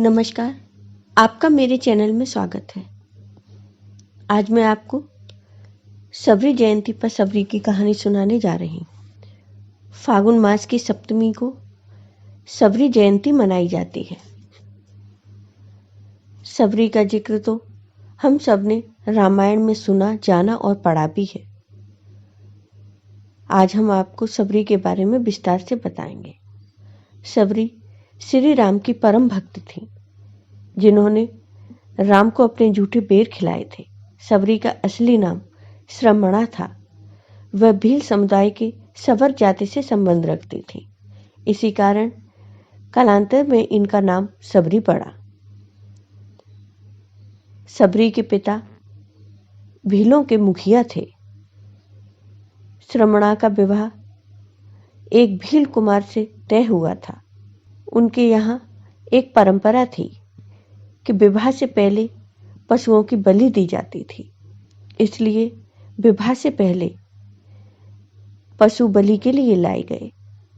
नमस्कार, आपका मेरे चैनल में स्वागत है। आज मैं आपको सबरी जयंती पर सबरी की कहानी सुनाने जा रही हूँ। फागुन मास की सप्तमी को सबरी जयंती मनाई जाती है। सबरी का जिक्र तो हम सब ने रामायण में सुना, जाना और पढ़ा भी है। आज हम आपको सबरी के बारे में विस्तार से बताएंगे। सबरी श्री राम की परम भक्त थी, जिन्होंने राम को अपने झूठे बेर खिलाए थे। सबरी का असली नाम श्रमणा था। वह भील समुदाय के सवर जाति से संबंध रखती थी। इसी कारण कालांतर में इनका नाम सबरी पड़ा। सबरी के पिता भीलों के मुखिया थे। श्रमणा का विवाह एक भील कुमार से तय हुआ था। उनके यहाँ एक परंपरा थी कि विवाह से पहले पशुओं की बलि दी जाती थी। इसलिए विवाह से पहले पशु बलि के लिए लाए गए,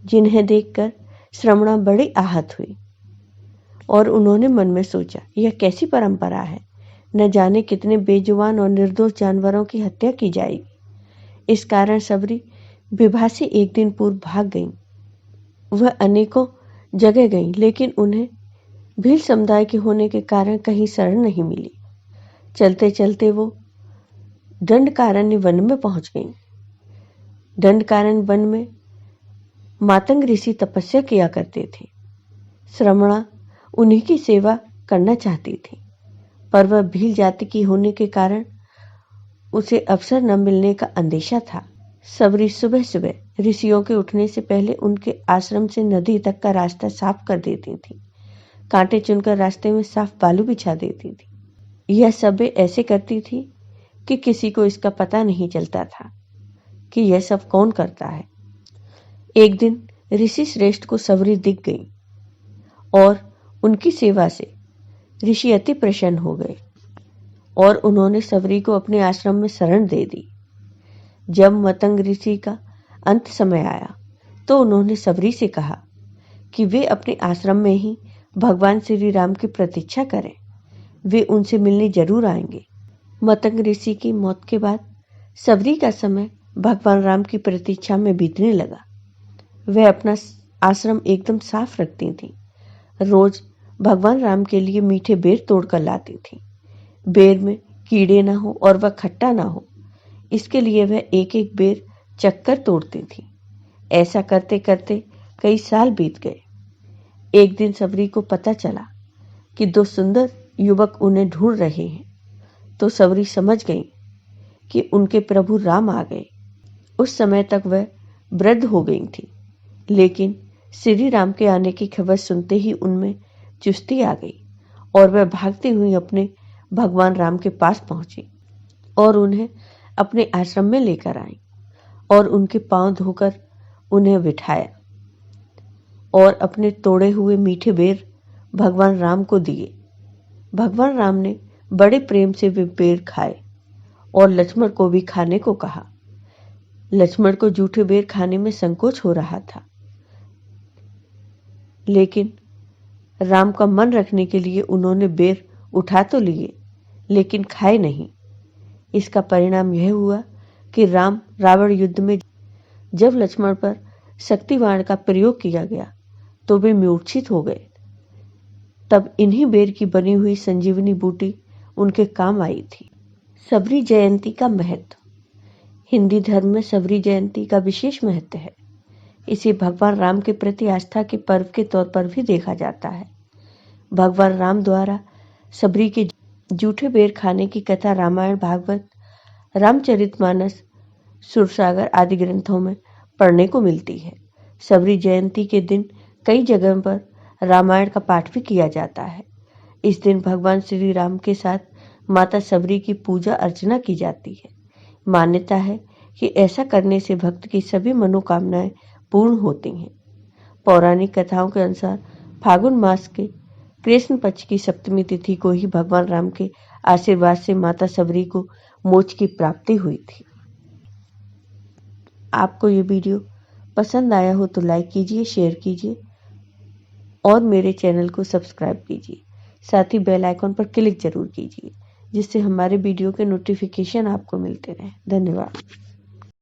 जिन्हें देखकर श्रमणा बड़ी आहत हुई और उन्होंने मन में सोचा, यह कैसी परंपरा है। न जाने कितने बेजुबान और निर्दोष जानवरों की हत्या की जाएगी। इस कारण सबरी विवाह से एक दिन पूर्व भाग गईं। वह अनेकों जगह गईं, लेकिन उन्हें भील समुदाय के होने के कारण कहीं शरण नहीं मिली। चलते चलते वो दंडकारण्य वन में पहुंच गईं। दंडकारण्य वन में मातंग ऋषि तपस्या किया करते थे। श्रमणा उन्हीं की सेवा करना चाहती थी, पर वह भील जाति की होने के कारण उसे अवसर न मिलने का अंदेशा था। सबरी सुबह सुबह ऋषियों के उठने से पहले उनके आश्रम से नदी तक का रास्ता साफ कर देती थी। कांटे चुनकर रास्ते में साफ बालू बिछा देती थी। यह सब ऐसे करती थी कि किसी को इसका पता नहीं चलता था कि यह सब कौन करता है। एक दिन ऋषि श्रेष्ठ को सबरी दिख गई और उनकी सेवा से ऋषि अति प्रसन्न हो गए और उन्होंने सबरी को अपने आश्रम में शरण दे दी। जब मतंग ऋषि का अंत समय आया तो उन्होंने सबरी से कहा कि वे अपने आश्रम में ही भगवान श्री राम की प्रतीक्षा करें। वे उनसे मिलने जरूर आएंगे। मतंग ऋषि की मौत के बाद सबरी का समय भगवान राम की प्रतीक्षा में बीतने लगा। वह अपना आश्रम एकदम साफ रखती थी। रोज भगवान राम के लिए मीठे बेर तोड़कर लाती थी। बेर में कीड़े ना हो और वह खट्टा ना हो, इसके लिए वह एक एक बेर चक्कर तोड़ती थी। ऐसा करते करते कई साल बीत गए। एक दिन सबरी को पता चला कि दो सुंदर युवक उन्हें ढूंढ रहे हैं, तो सबरी समझ गई कि उनके प्रभु राम आ गए। उस समय तक वह वृद्ध हो गई थी, लेकिन श्री राम के आने की खबर सुनते ही उनमें चुस्ती आ गई और वह भागती हुई अपने भगवान राम के पास पहुंची और उन्हें अपने आश्रम में लेकर आई और उनके पांव धोकर उन्हें बिठाया और अपने तोड़े हुए मीठे बेर भगवान राम को दिए। भगवान राम ने बड़े प्रेम से वे बेर खाए और लक्ष्मण को भी खाने को कहा। लक्ष्मण को जूठे बेर खाने में संकोच हो रहा था, लेकिन राम का मन रखने के लिए उन्होंने बेर उठा तो लिए, लेकिन खाए नहीं। इसका परिणाम यह हुआ कि राम रावण युद्ध में जब लक्ष्मण पर शक्तिबाण का प्रयोग किया गया तो वे मूर्छित हो गए। तब इन्हीं बेर की बनी हुई संजीवनी बूटी उनके काम आई थी। सबरी जयंती का महत्व। हिंदी धर्म में सबरी जयंती का विशेष महत्व है। इसे भगवान राम के प्रति आस्था के पर्व के तौर पर भी देखा जाता है। भगवान राम द्वारा सबरी के जूठे बेर खाने की कथा रामायण, भागवत, रामचरितमानस, सुरसागर आदि ग्रंथों में पढ़ने को मिलती है। सबरी जयंती के दिन कई जगहों पर रामायण का पाठ भी किया जाता है। इस दिन भगवान श्री राम के साथ माता सबरी की पूजा अर्चना की जाती है। मान्यता है कि ऐसा करने से भक्त की सभी मनोकामनाएं पूर्ण होती हैं। पौराणिक कथाओं के अनुसार फागुन मास के कृष्ण पक्ष की सप्तमी तिथि को ही भगवान राम के आशीर्वाद से माता सबरी को मोक्ष की प्राप्ति हुई थी। आपको ये वीडियो पसंद आया हो तो लाइक कीजिए, शेयर कीजिए और मेरे चैनल को सब्सक्राइब कीजिए। साथ ही बेल आइकन पर क्लिक जरूर कीजिए, जिससे हमारे वीडियो के नोटिफिकेशन आपको मिलते रहें। धन्यवाद।